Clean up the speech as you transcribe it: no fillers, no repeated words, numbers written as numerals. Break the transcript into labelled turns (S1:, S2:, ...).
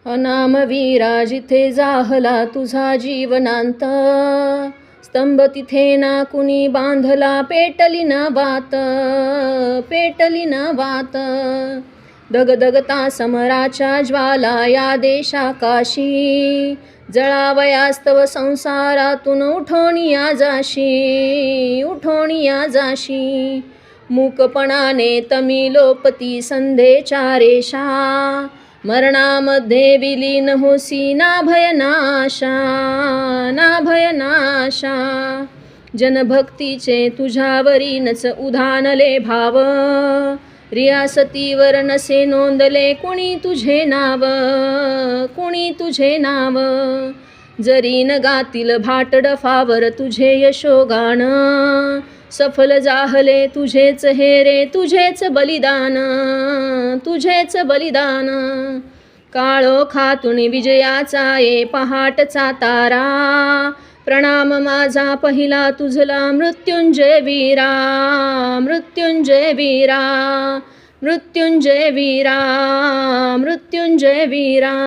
S1: अनामवीरा जिथे जाहला तुझा जीवनांत, स्तंभ तिथे ना कुणी बांधला, पेटली ना बात, पेटली ना बात. दगदगता समराच्या ज्वाला या देशाकाशी, जळावयास्तव संसारातून उठोनिया जाशी, उठोनिया जाशी. मूकपणाने तमी लोपती संधेच्या रेषा, मरणामध्ये विलीन होसी ना भय नाशा, ना भय नाशा. जनभक्तीचे तुझ्यावरीनच उधानले भाव, रियासतीवर नसे नोंदले कुणी तुझे नाव, कुणी तुझे नाव. जरी न गातील भाटडफावर तुझे यशोगान, सफल जाहले तुझेच हे रे, तुझेच बलिदान, तुझेच बलिदान. काळोखातून विजयाचा ये पहाटचा तारा, प्रणाम माझा पहिला तुझला मृत्युंजय वीरा, मृत्युंजय वीरा, मृत्युंजय वीरा, मृत्युंजय वीरा.